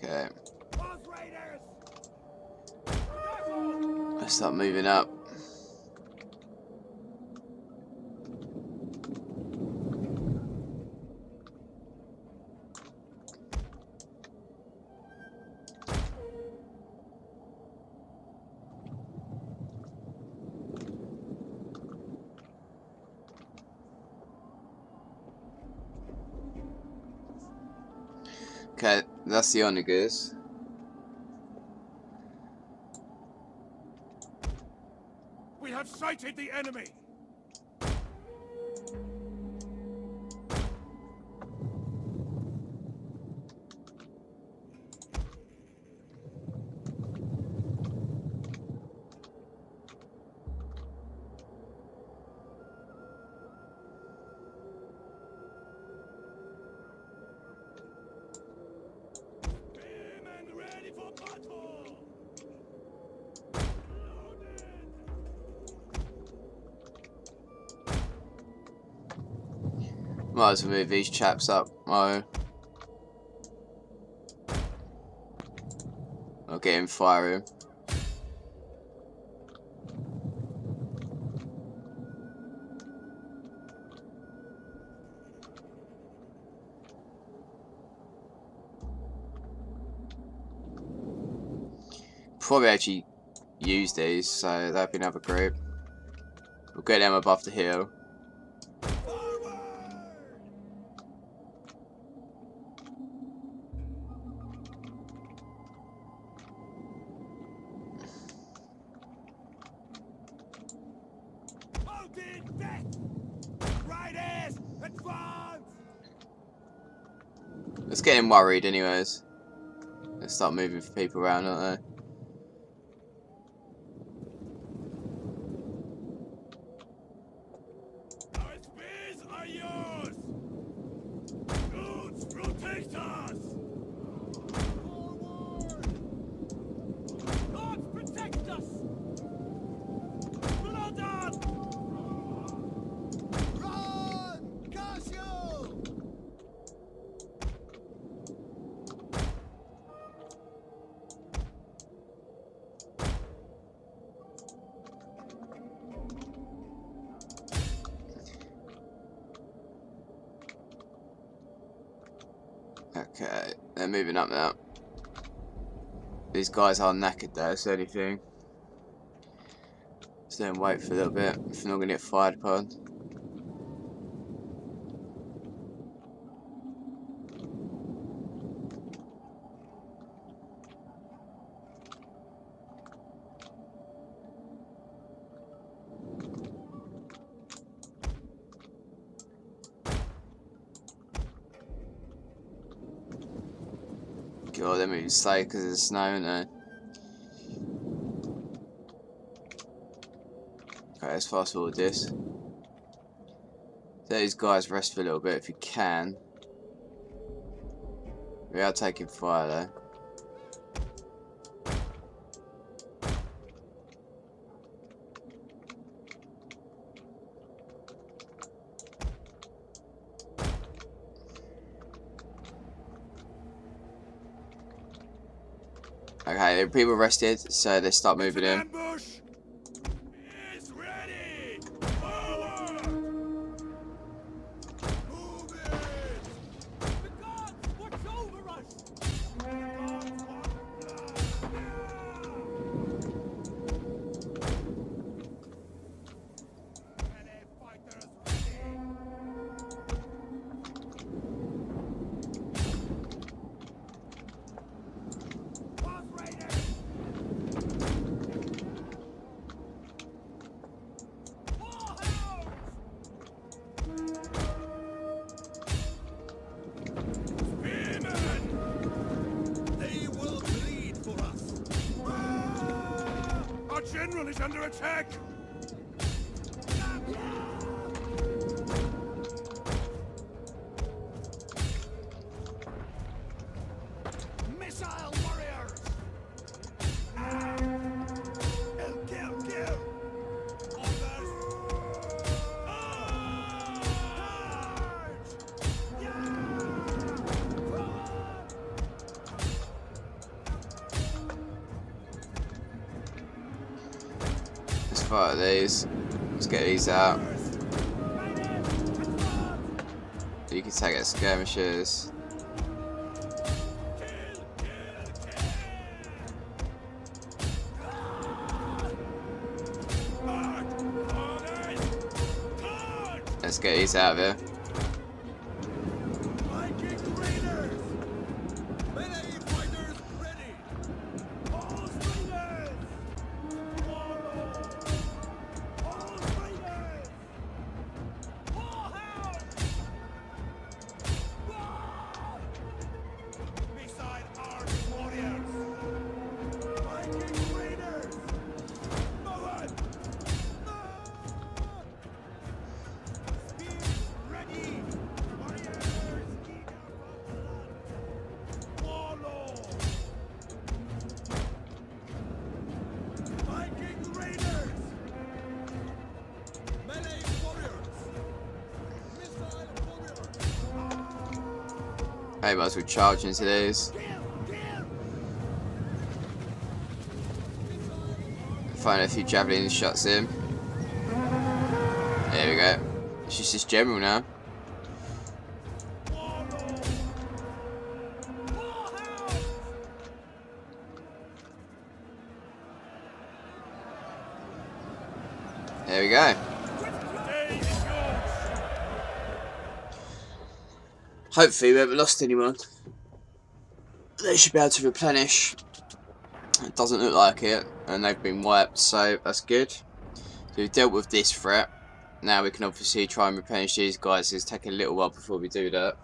Okay. Let's start moving up. Okay, that's the onagers. We have sighted the enemy. Ready for battle! Might as well move these chaps up. Oh. I'll get him firing. Probably actually use these, so that'd be another group. We'll get them above the hill. Let's get him worried anyways. Let's start moving people around, aren't they? Our spears are yours! Geats, protect us! Forward! Gods, protect us! Blood on! Run! Casio! Okay, they're moving up now. These guys are knackered though, that's the only thing. Just let them wait for a little bit if they're not going to get fired upon. God, they're moving slow because of the snow, aren't they? Okay, let's fast forward this. Let these guys rest for a little bit if you can. We are taking fire though. Okay, the people rested, so they start moving in. Ambush is ready! Forward! Move it! The gods watch over us! Fighters ready! Our general is under attack! Missile warriors! Kill! Orders! Charge! fire these. Let's get these out. You can take out skirmishers. Let's get these out of here. I might as well charge into these. Find a few javelin shots in. There we go. It's just this general now. There we go. Hopefully we haven't lost anyone. They should be able to replenish. It doesn't look like it, and they've been wiped, so that's good. So we've dealt with this threat. Now we can obviously try and replenish these guys. It's taking a little while before we do that.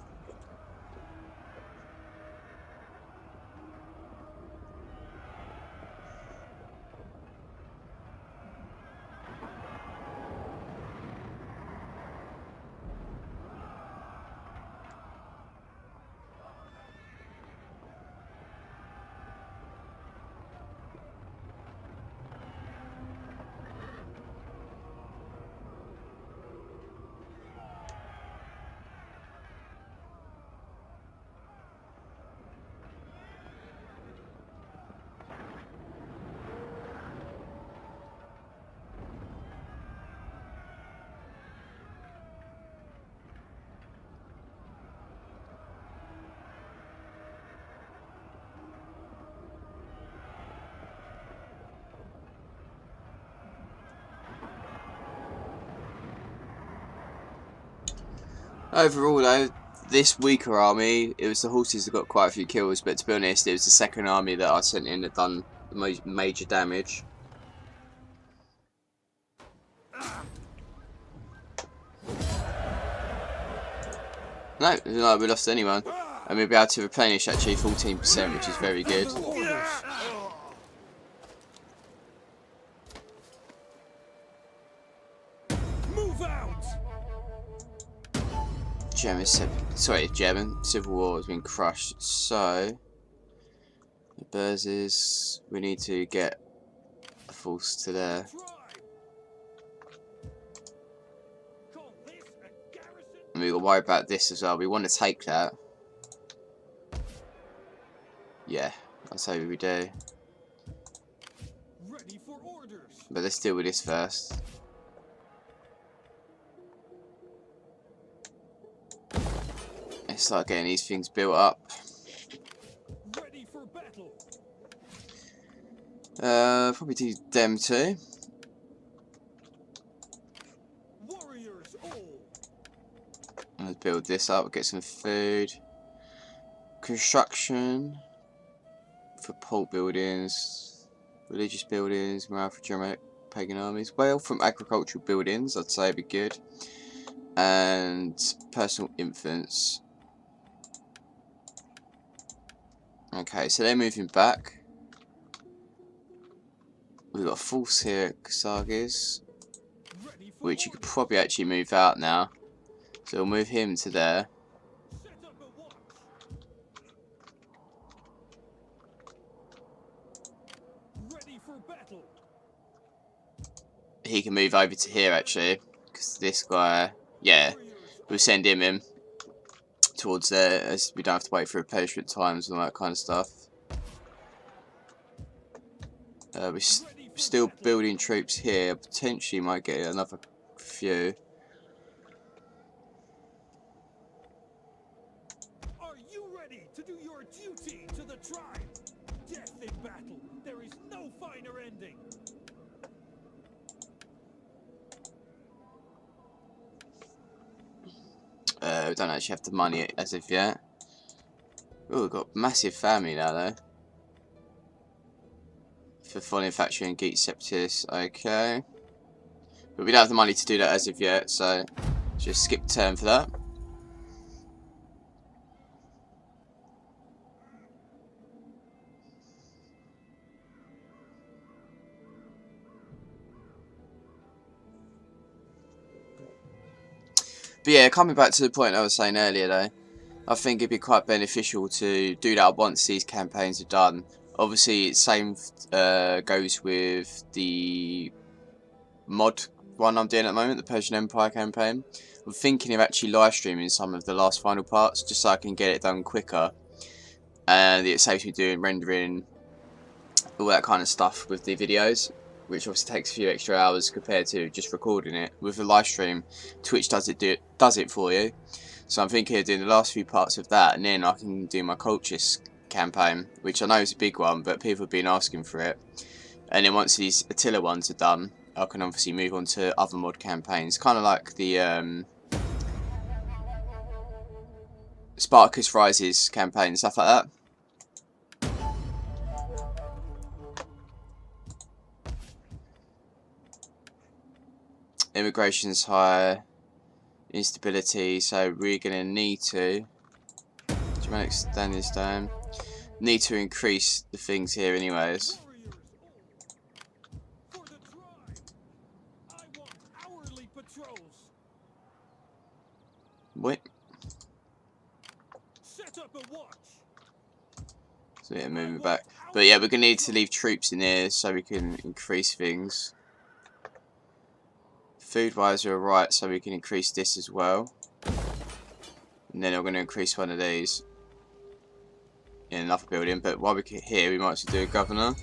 Overall though, this weaker army, it was the horses that got quite a few kills, but to be honest, it was the second army that I sent in that done the major damage. No, it's not like we lost anyone. And we'll be able to replenish actually 14%, which is very good. German Civil War has been crushed, so the Burzes, we need to get a force to there. And we've got to worry about this as well. We want to take that. Yeah, I'll say we do. But let's deal with this first. Let's start getting these things built up. Ready for battle. Probably do them too. Warriors all. Let's build this up, get some food. Construction for port buildings, religious buildings, morale for Germanic pagan armies. Well, from agricultural buildings, I'd say it'd be good. And personal infants. Okay, so they're moving back. We've got a force here at Kasagis, which you could probably actually move out now. So we'll move him to there. He can move over to here actually, because this guy, yeah, we'll send him in towards there, as we don't have to wait for replenishment times and all that kind of stuff. still building troops here. Potentially might get another few. Are you ready to do your duty to the tribe? Death in battle. There is no finer ending. We don't actually have the money as of yet. Oh, we've got massive family now though. For foreign factory and Geats Septis, okay. But we don't have the money to do that as of yet, so just skip turn for that. But yeah, coming back to the point I was saying earlier though, I think it'd be quite beneficial to do that once these campaigns are done. Obviously, same goes with the mod one I'm doing at the moment, the Persian Empire campaign. I'm thinking of actually live streaming some of the last final parts, just so I can get it done quicker. And it saves me doing rendering, all that kind of stuff with the videos, which obviously takes a few extra hours compared to just recording it. With a live stream, Twitch does it for you. So I'm thinking of doing the last few parts of that, and then I can do my Cultist campaign, which I know is a big one, but people have been asking for it. And then once these Attila ones are done, I can obviously move on to other mod campaigns, kind of like the Spartacus Rises campaign, stuff like that. Immigration's high, instability, so we're going to need to, Germanic standing stone, need to increase the things here anyways. Wait. So yeah, moving back. But yeah, we're going to need to leave troops in here so we can increase things. Food wise we're right, so we can increase this as well. And then we're going to increase one of these in another building. But while we're here, we might as well do a governor.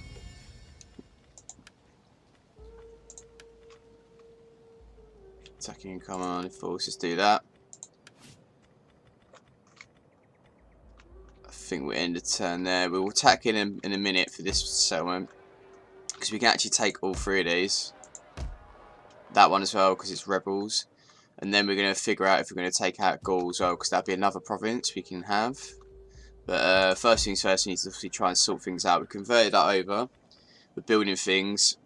Attacking command forces, do that. I think we'll end the turn there. We'll attack in a minute for this settlement, because we can actually take all three of these. That one as well, because it's rebels. And then we're going to figure out if we're going to take out Gaul as well, because that'll be another province we can have. But first things first, we need to obviously try and sort things out. We converted that over. We're building things.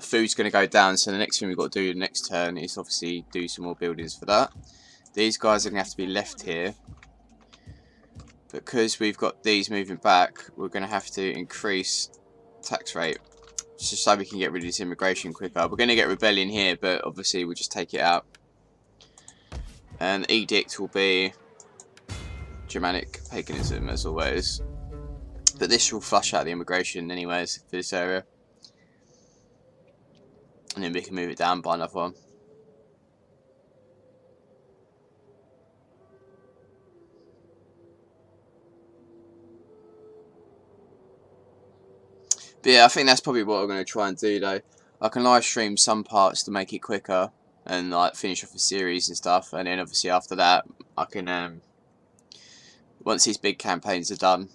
Food's going to go down, so the next thing we've got to do the next turn is obviously do some more buildings for that. These guys are going to have to be left here. Because we've got these moving back, we're going to have to increase tax rate, just so we can get rid of this immigration quicker. We're going to get rebellion here, but obviously we'll just take it out. And the edict will be Germanic paganism as always. But this will flush out the immigration anyways for this area. And then we can move it down by another one. But yeah, I think that's probably what I'm going to try and do though. I can live stream some parts to make it quicker and like finish off the series and stuff, and then obviously after that I can once these big campaigns are done,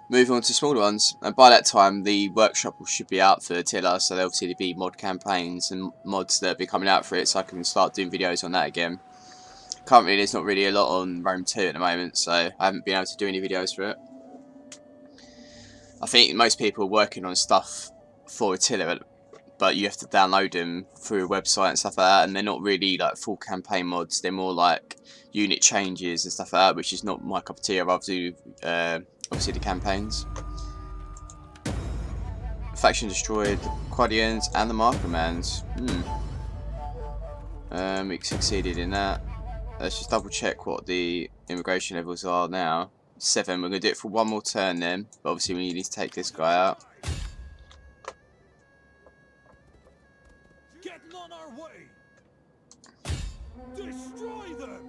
move on to smaller ones, and by that time the workshop should be out for Attila, so there'll obviously be mod campaigns and mods that will be coming out for it, so I can start doing videos on that again. Currently there's not really a lot on Rome 2 at the moment, so I haven't been able to do any videos for it. I think most people are working on stuff for Attila, but you have to download them through a website and stuff like that, and they're not really like full campaign mods, they're more like unit changes and stuff like that, which is not my cup of tea. I'd rather do obviously the campaigns. Faction destroyed, the Quadians and the Markermans. We succeeded in that. Let's just double check what the immigration levels are now. 7. We're going to do it for one more turn then, but obviously we need to take this guy out. Getting on our way. Destroy them.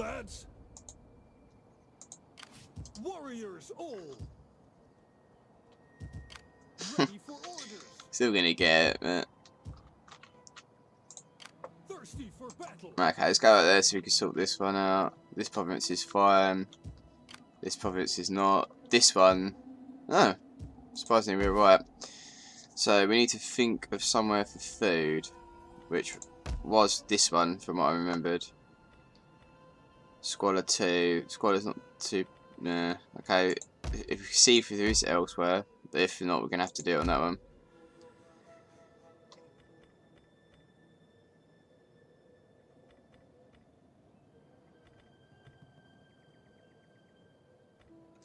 lads. Warriors all. Ready for orders. Still gonna get it, but... Thirsty for battle. Okay, let's go out there so we can sort this one out. This province is fine. This province is not. This one... Oh, surprisingly we're right. So we need to think of somewhere for food, which was this one from what I remembered. Squalor 2. Squalor's not too... Nah. Okay, if we see if there is elsewhere, but if not, we're going to have to do it on that one.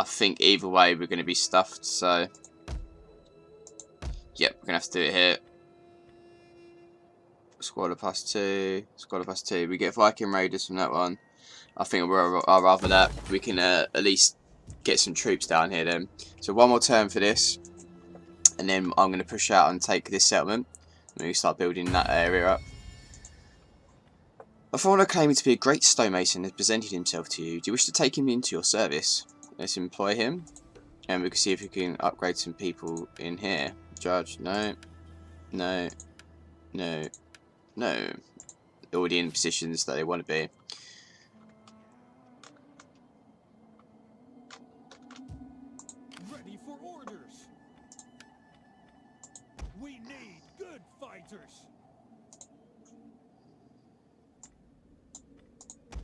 I think either way we're going to be stuffed, so... Yep, we're going to have to do it here. Squalor +2. Squalor +2. We get Viking Raiders from that one. I think I'd rather that. We can at least get some troops down here then. So one more turn for this. And then I'm going to push out and take this settlement. And we start building that area up. A foreigner claiming to be a great stonemason has presented himself to you. Do you wish to take him into your service? Let's employ him. And we can see if we can upgrade some people in here. Judge, no. No. No. No. Already in positions that they want to be. Ready for orders. We need good fighters.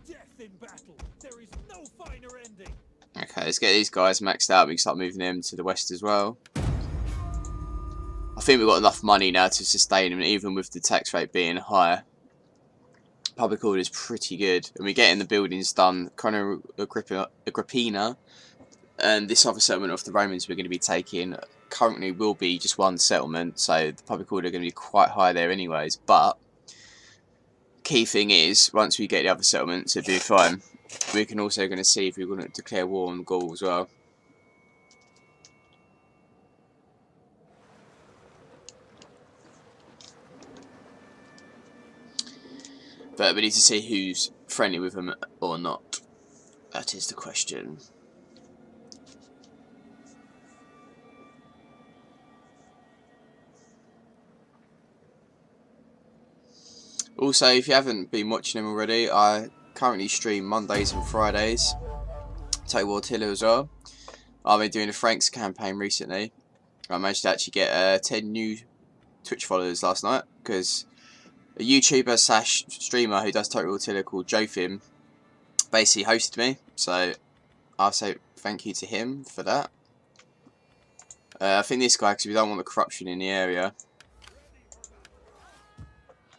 Death in battle. There is no finer ending. Okay, let's get these guys maxed out. We can start moving them to the west as well. I think we've got enough money now to sustain them, even with the tax rate being higher. Public order is pretty good, and we're getting the buildings done. Conor Agrippina and this other settlement of the Romans we're going to be taking currently will be just one settlement, so the public order are going to be quite high there anyways. But key thing is, once we get the other settlements, it'll be fine. We're also going to see if we're going to declare war on Gaul as well. But we need to see who's friendly with them or not. That is the question. Also, if you haven't been watching them already, I currently stream Mondays and Fridays. Total Attila as well. I've been doing a Franks campaign recently. I managed to actually get 10 new Twitch followers last night because a YouTuber / streamer who does Total Attila called Jotham basically hosted me, so I'll say thank you to him for that. I think this guy, because we don't want the corruption in the area,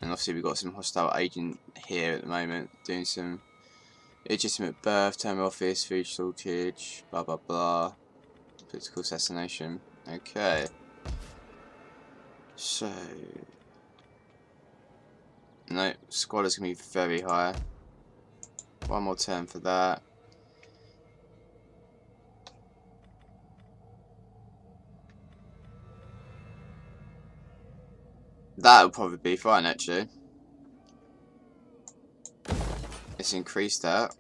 and obviously we've got some hostile agent here at the moment doing some illegitimate birth, term of office, food shortage, blah blah blah, political assassination. Okay, so no, squalor's going to be very high. One more turn for that. That'll probably be fine actually. Let's increase that.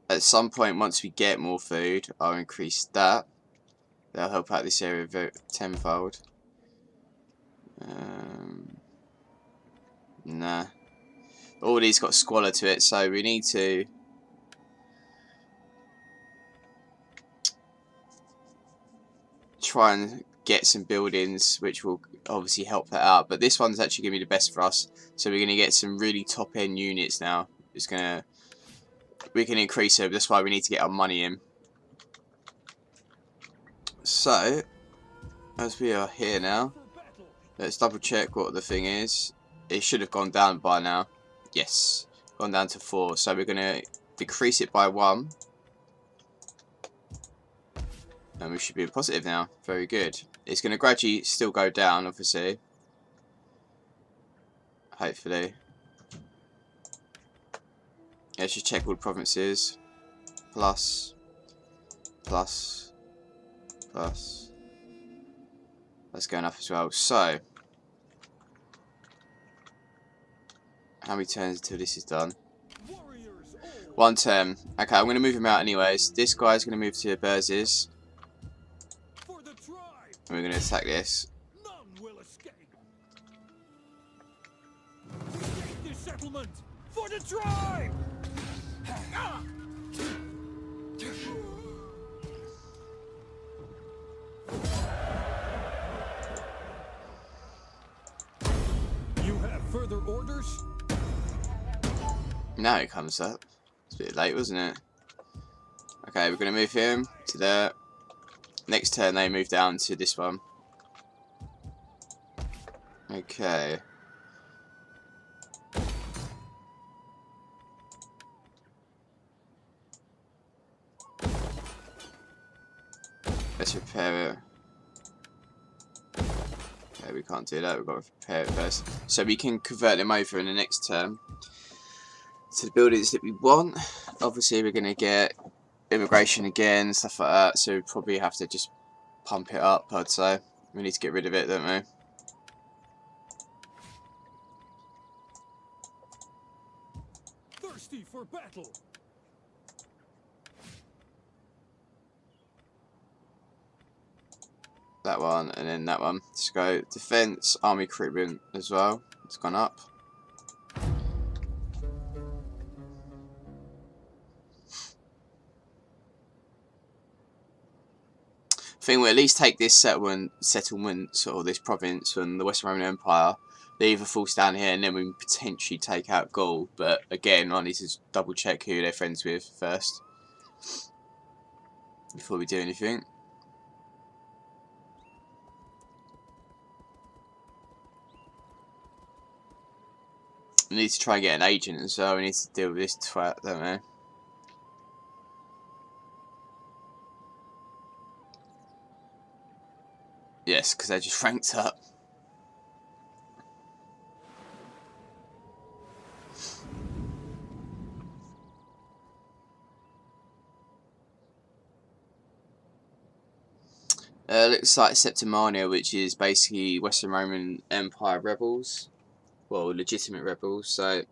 At some point, once we get more food, I'll increase that. That'll help out this area tenfold. Nah. All these got squalor to it, so we need to try and get some buildings which will obviously help that out. But this one's actually going to be the best for us. So we're going to get some really top end units now. We can increase it, that's why we need to get our money in. So, as we are here now, let's double check what the thing is. It should have gone down by now. Yes, gone down to 4. So we're going to decrease it by 1. And we should be positive now. Very good. It's going to gradually still go down, obviously. Hopefully. Let's just check all the provinces. Plus. Plus. Plus. That's going up as well. So. How many turns until this is done? 1 turn. Okay, I'm going to move him out anyways. This guy's going to move to Burz's. And we're going to attack this. None will escape. Take this settlement for the tribe. You have further orders? Now it comes up. It's a bit late, wasn't it? Okay, we're going to move him to there. Next turn they move down to this one. Okay. Let's repair it. Okay, we can't do that, we've got to repair it first. So we can convert them over in the next turn to the buildings that we want. Obviously we're going to get immigration again, stuff like that, so we probably have to just pump it up, I'd say. We need to get rid of it, don't we? Thirsty for battle. That one, and then that one. Let's go defense, army recruitment as well. It's gone up. I think we'll at least take this settlement or this province from the Western Roman Empire, leave a force down here, and then we can potentially take out Gaul. But again, I need to double check who they're friends with first before we do anything. We need to try and get an agent as well. We need to deal with this twat, don't we? Yes, because they're just ranked up. Looks like Septimania, which is basically Western Roman Empire rebels. Well, legitimate rebels, so...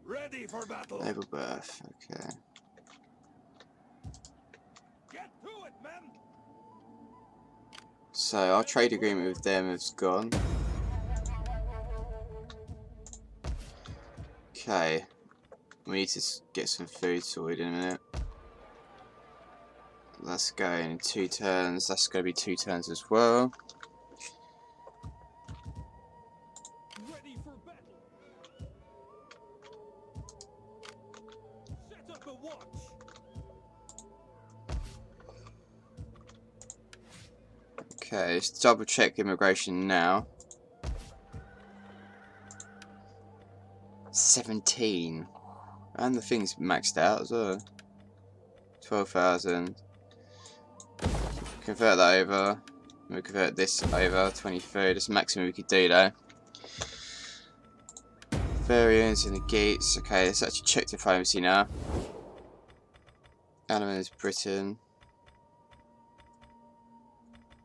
Ready for battle. Naval birth, okay. Get to it, men. So our trade agreement with them has gone. Okay. We need to get some food sorted in a minute. That's going in 2 turns. That's going to be 2 turns as well. Ready for battle. Set up a watch. Okay, let's double check immigration now. 17. And the thing's maxed out as well. 12,000. Convert that over. We'll convert this over. 23. That's the maximum we could do though. Variants and the Geats. Okay, let's actually check diplomacy now. Elements, Britain.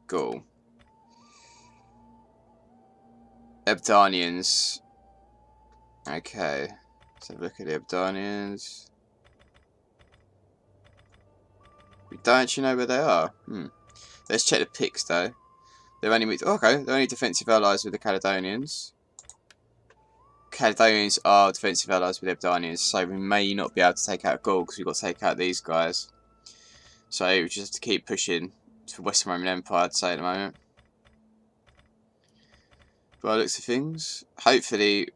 Gaul. Abdanians. Okay. Let's have a look at the Abdanians. We don't actually know where they are. Let's check the picks though. They're only they're only defensive allies with the Caledonians. Caledonians are defensive allies with the Abdanians, so we may not be able to take out Gaul because we've got to take out these guys. So we just have to keep pushing to Western Roman Empire, I'd say, at the moment. By the looks of things, hopefully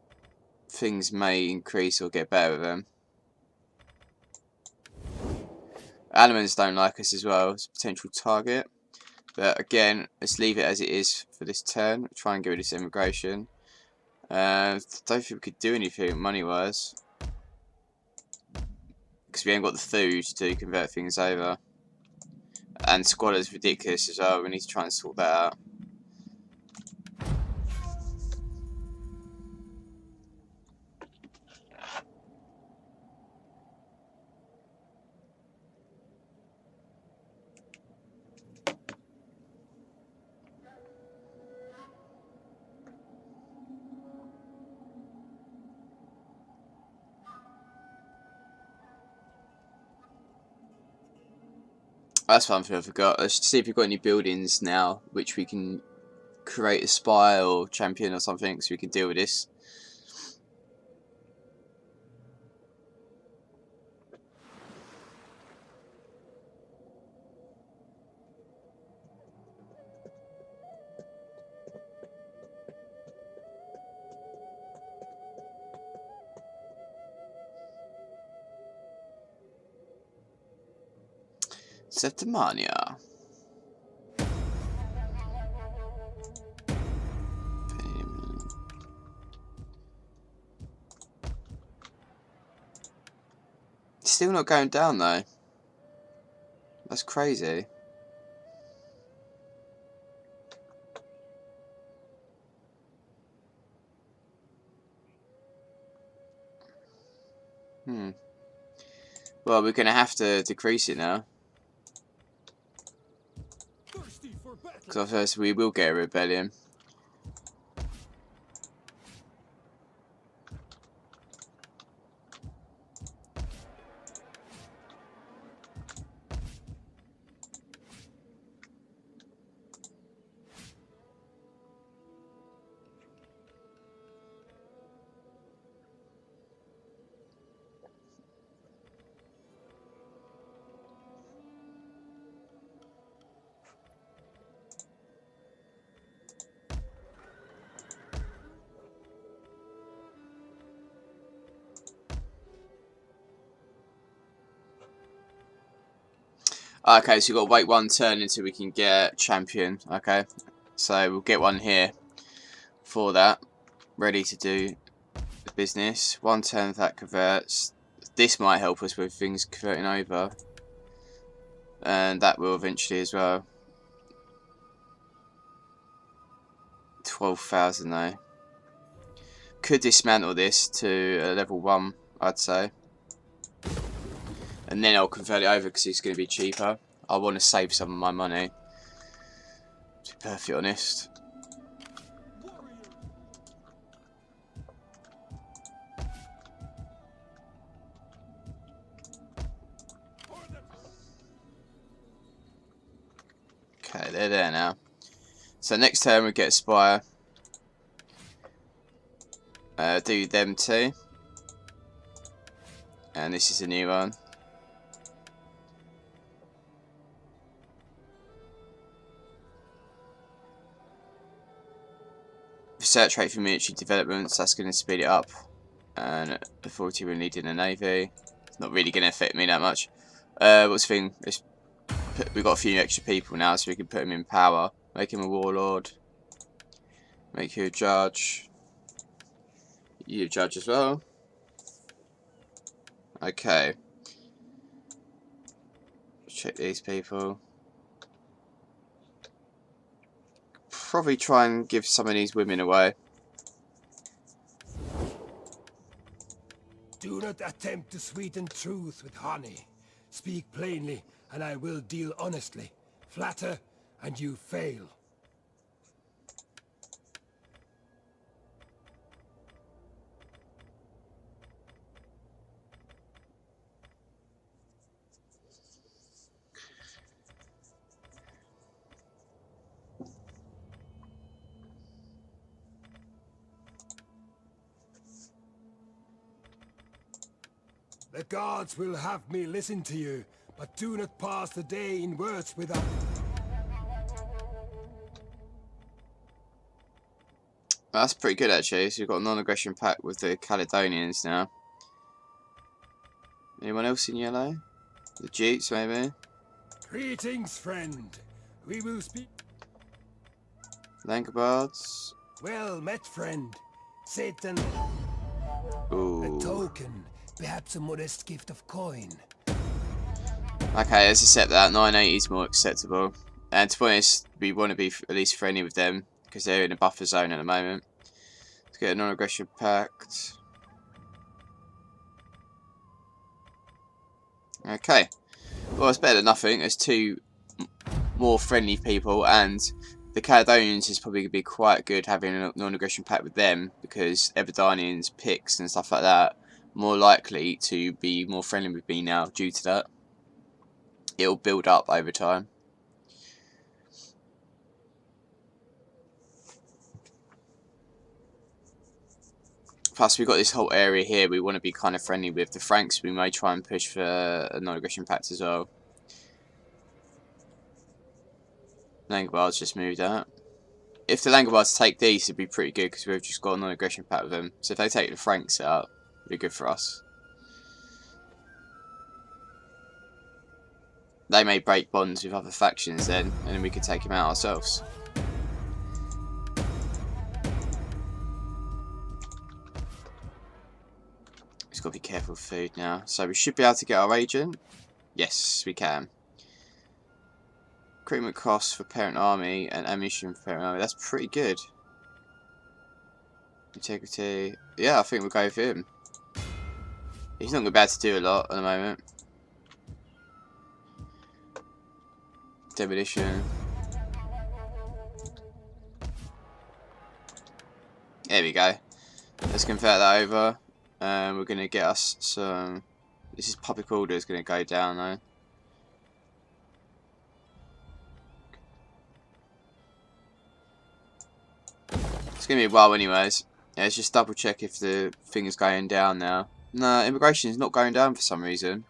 things may increase or get better with them. Alemans don't like us as well as a potential target. But again, let's leave it as it is for this turn. Try and get rid of this immigration. Don't think we could do anything money-wise. Because we ain't got the food to convert things over. And squalor's ridiculous as well. We need to try and sort that out. That's one thing I forgot. Let's see if we've got any buildings now which we can create a spy or champion or something so we can deal with this. Septimania. Still not going down though. That's crazy. Well, we're gonna have to decrease it now. Because first we will get a rebellion. Okay, so you've got to wait one turn until we can get champion. Okay, so we'll get one here for that, ready to do the business. One turn that converts. This might help us with things converting over, and that will eventually as well. 12,000 though. Could dismantle this to a level 1, I'd say. And then I'll convert it over because it's going to be cheaper. I want to save some of my money, to be perfectly honest. Okay, they're there now. So next turn we get a spire. Do them two. And this is a new one. Research rate for military developments, that's going to speed it up. And authority we're needing a navy. It's not really going to affect me that much. What's the thing? We've got a few extra people now, so we can put him in power. Make him a warlord. Make you a judge. You a judge as well. Okay. Check these people. Probably try and give some of these women away. Do not attempt to sweeten truth with honey. Speak plainly, and I will deal honestly. Flatter, and you fail. The gods will have me listen to you, but do not pass the day in words without... That's pretty good actually. So we've got a non-aggression pact with the Caledonians now. Anyone else in yellow? The Geats maybe? Greetings, friend. We will speak... Langobards? Well met, friend. Satan... Ooh. A token. Perhaps a modest gift of coin. Okay, let's accept that. 980 is more acceptable. And to be honest, we want to be at least friendly with them because they're in a buffer zone at the moment. Let's get a non-aggression pact. Okay. Well, it's better than nothing. There's two more friendly people, and the Caledonians is probably going to be quite good having a non-aggression pact with them because Eberdanians, Picts, and stuff like that more likely to be more friendly with me now due to that. it'll build up over time. Plus, we've got this whole area here we want to be kind of friendly with. The Franks, we may try and push for a non-aggression pact as well. Langobards just moved out. If the Langobards take these, it'd be pretty good because we've just got a non-aggression pact with them. So if they take the Franks out, it'd be good for us. They may break bonds with other factions then, and then we could take them out ourselves. Just got to be careful with food now. So we should be able to get our agent. Yes, we can. Recruitment costs for parent army and ammunition for parent army. That's pretty good. Integrity. Yeah, I think we'll go with him. He's not going to be able to do a lot at the moment. Demolition. There we go. Let's convert that over. We're going to get us some... This is public order is going to go down though. It's going to be a while anyways. Yeah, let's just double check if the thing is going down now. No, immigration is not going down for some reason.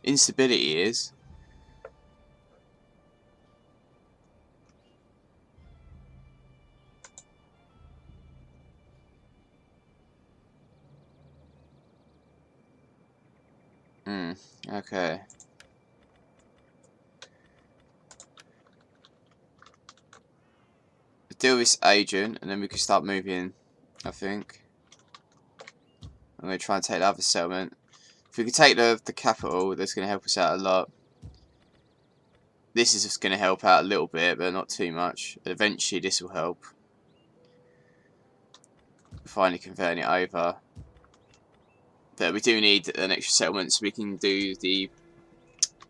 Instability is. Okay. Deal with this agent and then we can start moving, I think. I'm going to try and take the other settlement. If we can take the capital, that's going to help us out a lot. This is just going to help out a little bit, but not too much. Eventually this will help. Finally converting it over. But we do need an extra settlement so we can do the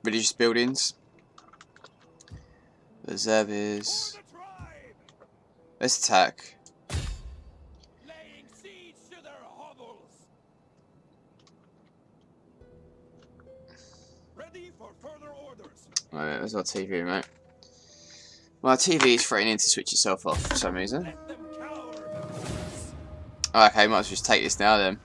religious buildings. Reserve is... Let's attack. Laying siege to their hovels. Ready for further orders. Alright, there's our TV remote. Well, our TV is threatening to switch itself off for some reason. Let them cower. Okay, might as well just take this now then.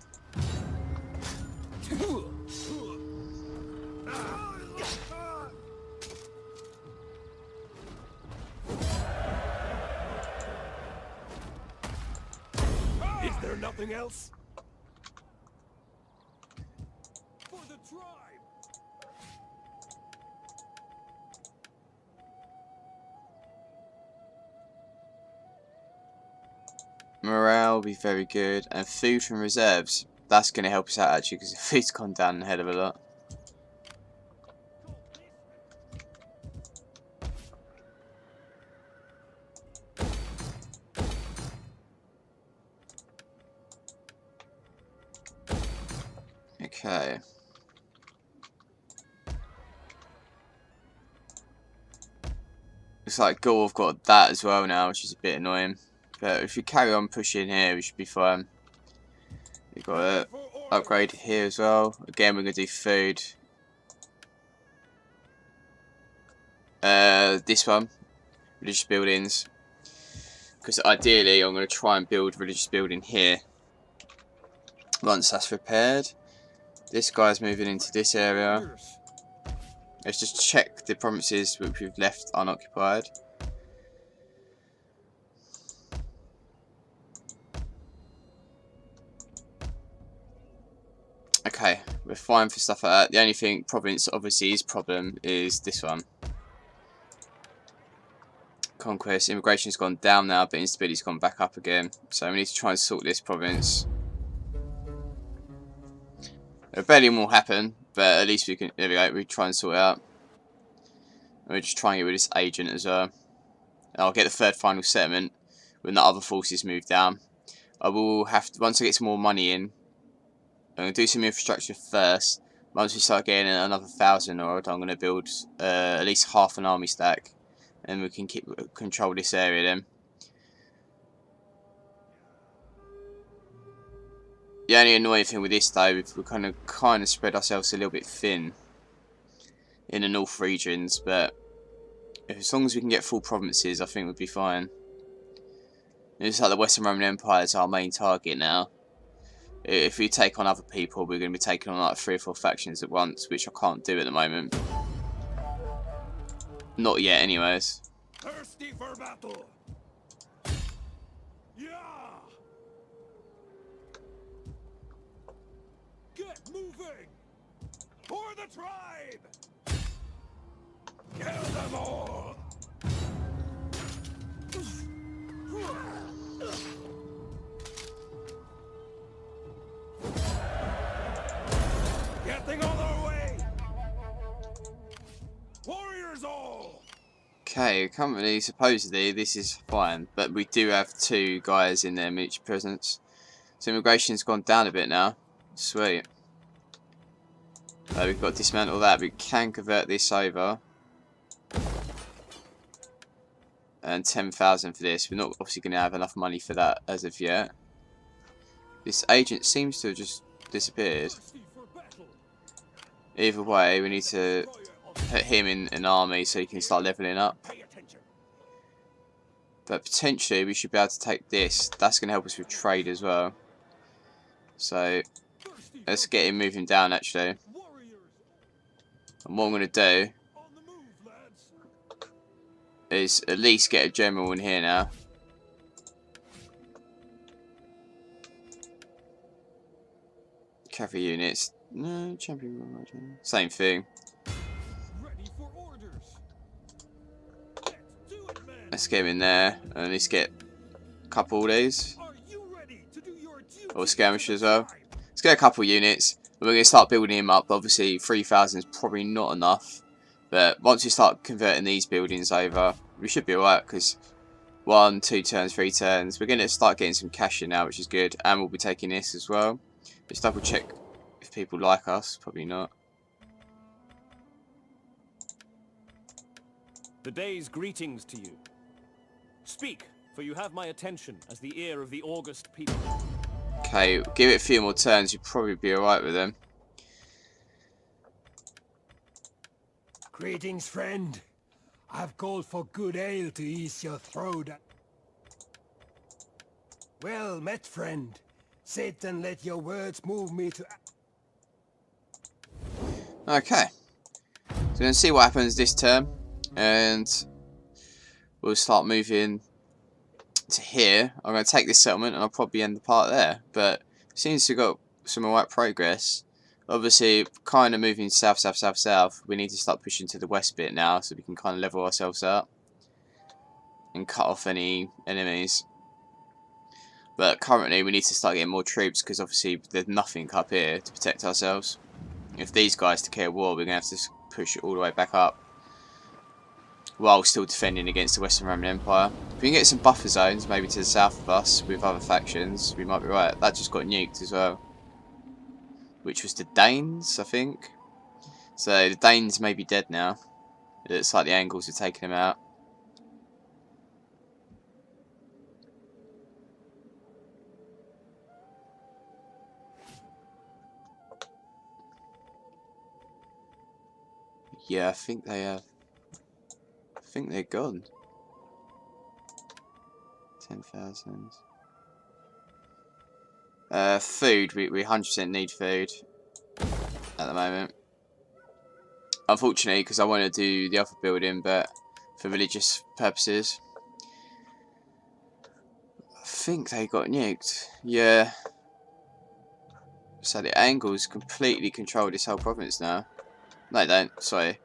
Is there nothing else? For the tribe. Morale will be very good, and food from reserves. That's going to help us out actually because the food's gone down a hell of a lot. Okay. Looks like Gaul have got that as well now, which is a bit annoying. But if we carry on pushing here, we should be fine. We've got an upgrade here as well. Again, we're going to do food. This one, religious buildings. Because ideally, I'm going to try and build religious building here. Once that's repaired. This guy's moving into this area. Let's just check the provinces which we've left unoccupied. Okay, we're fine for stuff like that. The only thing, province obviously is problem, is this one. Conquest, immigration's gone down now, but instability's gone back up again. So we need to try and sort this province. A rebellion will happen, but at least we can, there we go, we try and sort it out. And we're just trying to get rid of this agent as well. And I'll get the third final settlement when the other forces move down. I will have to, once I get some more money in, I'm going to do some infrastructure first. Once we start getting another 1,000 odd, I'm going to build at least half an army stack. And we can control this area then. The only annoying thing with this though, we're kind of spread ourselves a little bit thin. in the north regions, but as long as we can get full provinces, I think we'll be fine. It's like the Western Roman Empire is our main target now. If we take on other people, we're going to be taking on like 3 or 4 factions at once, which I can't do at the moment. Not yet, anyways. Thirsty for battle. Yeah. Get moving. For the tribe. Kill them all. Getting on our way. Warriors all. Okay, currently, supposedly, this is fine, but we do have 2 guys in their military presence. So immigration's gone down a bit now. Sweet. We've got to dismantle that. We can convert this over. And 10,000 for this. We're not obviously going to have enough money for that as of yet. This agent seems to have just disappeared. Either way, we need to put him in an army so he can start leveling up. But potentially we should be able to take this. That's going to help us with trade as well. So let's get him moving down actually. And what I'm going to do is at least get a general in here now. Cavalry units. No, champion. Same thing. Let's get him in there and let's get a couple of these. Or skirmishers as well. Let's get a couple of units. We're going to start building him up. Obviously 3,000 is probably not enough. But once we start converting these buildings over, we should be alright because 1, 2 turns, 3 turns. We're going to start getting some cash in now, which is good. And we'll be taking this as well. Let's double check if people like us. Probably not. The day's greetings to you. Speak, for you have my attention as the ear of the august people. Okay, give it a few more turns, you'll probably be alright with them. Greetings, friend. I've called for good ale to ease your throat. Well met, friend. Sit and let your words move me to... Okay. So we're going to see what happens this term. And we'll start moving to here. I'm going to take this settlement and I'll probably end the part there. But it seems to have got some alright progress. Obviously, kind of moving south, south, south, south. We need to start pushing to the west bit now so we can kind of level ourselves up. And cut off any enemies. But currently we need to start getting more troops because obviously there's nothing up here to protect ourselves. If these guys declare war, we're going to have to push it all the way back up. While still defending against the Western Roman Empire. If we can get some buffer zones, maybe to the south of us, with other factions, we might be right. That just got nuked as well. Which was the Danes, I think. So the Danes may be dead now. It looks like the Angles are taking them out. Yeah, I think they have. I think they're gone. 10,000. Food. We 100% need food at the moment. Unfortunately, because I want to do the other building, but for religious purposes. I think they got nuked. Yeah. So the Angles completely control this whole province now. No, they don't. Sorry.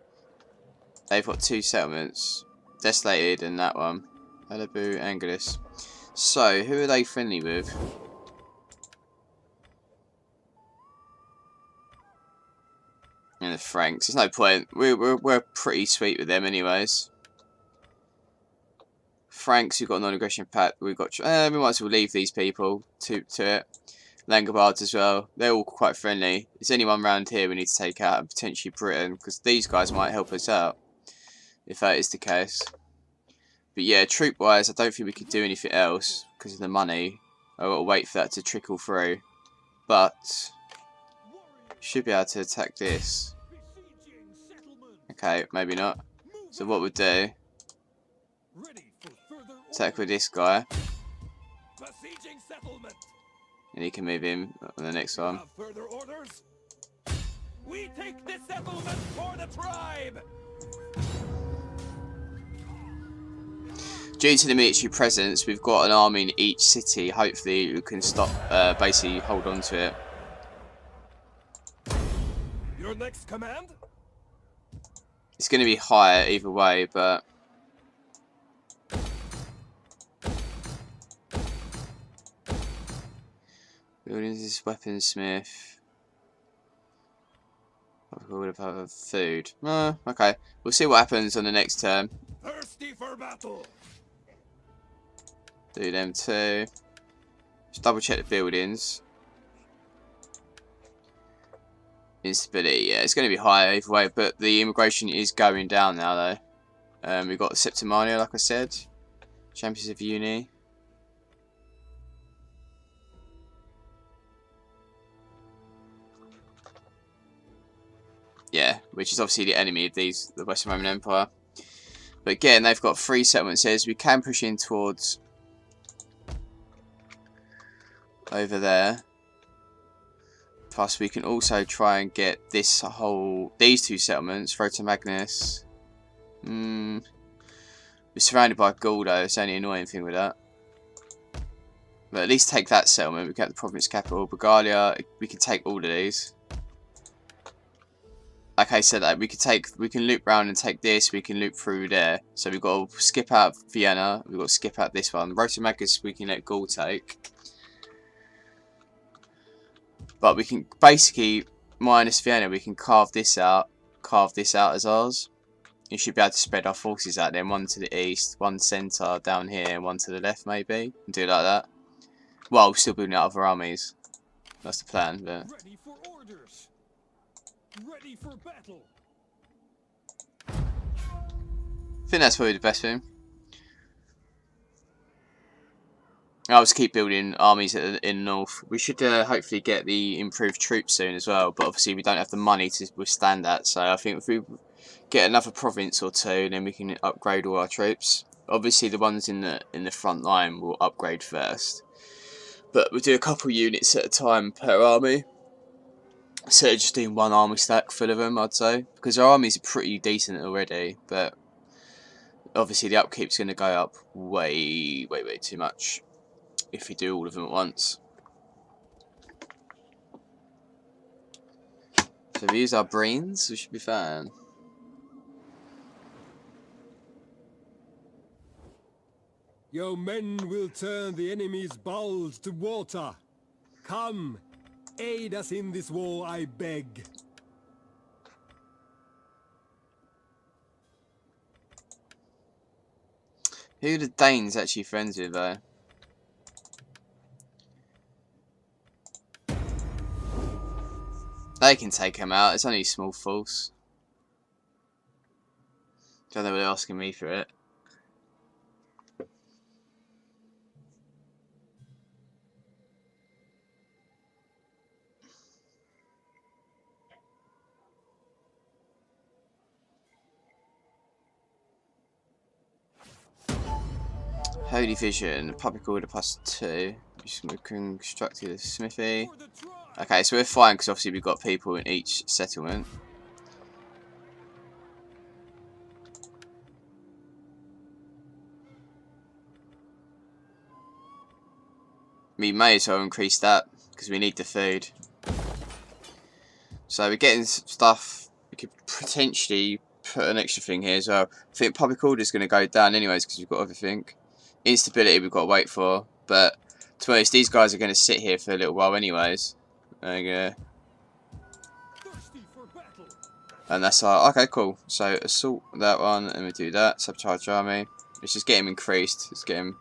They've got 2 settlements. Desolated and that one. Alibu, Angelus. So, who are they friendly with? And the Franks. There's no point. We're pretty sweet with them anyways. Franks, we've got a non-aggression pact. We've got... we might as well leave these people to it. Langobards as well. They're all quite friendly. Is anyone around here we need to take out, and potentially Britain? Because these guys might help us out. If that is the case. But yeah, troop-wise, I don't think we could do anything else because of the money. I've got to wait for that to trickle through. But should be able to attack this. Okay, Okay, maybe not. So what we'll do, attack with this guy, Besieging settlement. and he can move in on the next one. Have further orders? We take this settlement for the tribe. Due to the military presence, we've got an army in each city. Hopefully, we can stop, basically hold on to it. Your next command? It's going to be higher either way, but buildings is weaponsmith. Would have food. Okay. We'll see what happens on the next turn. Thirsty for battle. Do them too. Just double check the buildings. Instability, yeah, it's going to be higher either way, but the immigration is going down now though. We've got Septimania, like I said. Champions of Uni. Yeah, which is obviously the enemy of the Western Roman Empire. But again, they've got 3 settlements here, so we can push in towards over there. Plus, we can also try and get these 2 settlements, Rota Magnus. We're surrounded by Gaul though, it's the only annoying thing with that. But at least take that settlement, we get the province capital, Bulgaria, we can take all of these. Like I said, we can loop round and take this, we can loop through there. So we've got to skip out Vienna, we've got to skip out this one. Rota Magnus we can let Gaul take. But we can basically, minus Vienna, we can carve this out as ours. You should be able to spread our forces out then, one to the east, one centre down here, and one to the left maybe. And do it like that. Well, still building out other armies. That's the plan, but... Ready for orders. Ready for battle. I think that's probably the best thing. I'll just keep building armies in the north. We should hopefully get the improved troops soon as well, but obviously we don't have the money to withstand that. So I think if we get another province or two, then we can upgrade all our troops. Obviously the ones in the front line will upgrade first, but we'll do a couple units at a time per army. Instead of just doing one army stack full of them, I'd say, because our armies are pretty decent already, but obviously the upkeep's going to go up way too much if we do all of them at once. So if we use our brains, we should be fine. Your men will turn the enemy's bowels to water. Come, aid us in this war, I beg. Who are the Danes actually friends with though? They can take him out, it's only a small force. Don't know why they're asking me for it. Holy Vision, Public Order +2. We constructed a smithy. Okay, so we're fine because obviously we've got people in each settlement. We may as well increase that because we need the food. So we're getting stuff. We could potentially put an extra thing here as well. I think Public Order is going to go down anyways because we've got everything. Instability we've got to wait for, but to be honest, these guys are going to sit here for a little while anyways. There you go. And that's our... Okay, cool. So, assault that one, and we do that. Subcharge army. Let's just get him increased. Let's get him...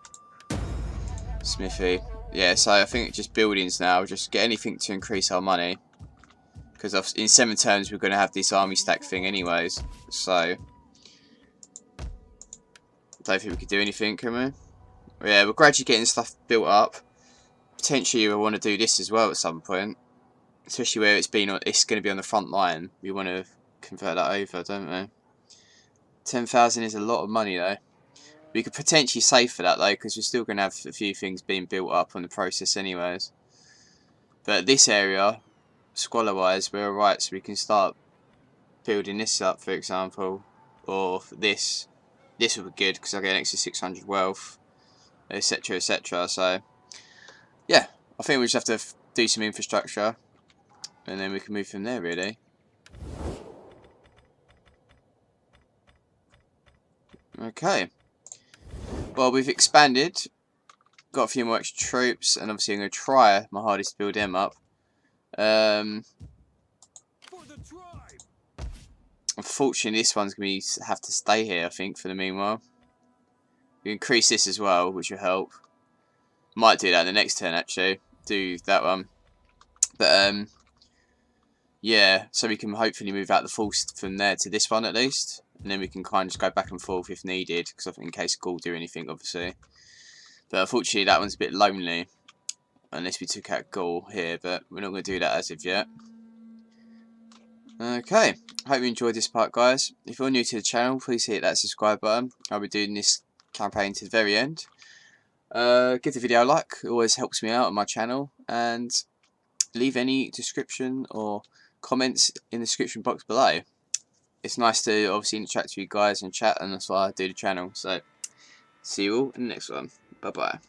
Smithy. Yeah, so I think just buildings now. Just get anything to increase our money. Because in 7 turns, we're going to have this army stack thing anyways. So... I don't think we could do anything, can we? Yeah, we're gradually getting stuff built up. Potentially, we want to do this as well at some point. Especially where it's going to be on the front line. We want to convert that over, don't we? 10,000 is a lot of money though. We could potentially save for that though, because we're still going to have a few things being built up on the process anyways. But this area, squalor wise, we're alright, so we can start building this up, for example. Or this. This would be good because I get an extra 600 wealth, etc, etc. So yeah, I think we just have to do some infrastructure and then we can move from there really. Okay, well, we've expanded, got a few more extra troops, and obviously I'm going to try my hardest to build them up. Unfortunately this one's going to have to stay here, I think, for the meanwhile. We increase this as well, which will help. Might do that in the next turn actually, do that one. But yeah, so we can hopefully move out the force from there to this one at least. And then we can kind of just go back and forth if needed, because I think in case Gaul do anything, obviously. But unfortunately that one's a bit lonely, unless we took out Gaul here, but we're not going to do that as of yet. Okay, hope you enjoyed this part, guys. If you're new to the channel, please hit that subscribe button. I'll be doing this campaign to the very end. Give the video a like, it always helps me out on my channel, and leave any description or comments in the description box below. It's nice to obviously interact with you guys and chat, and that's why I do the channel. So see you all in the next one. Bye bye.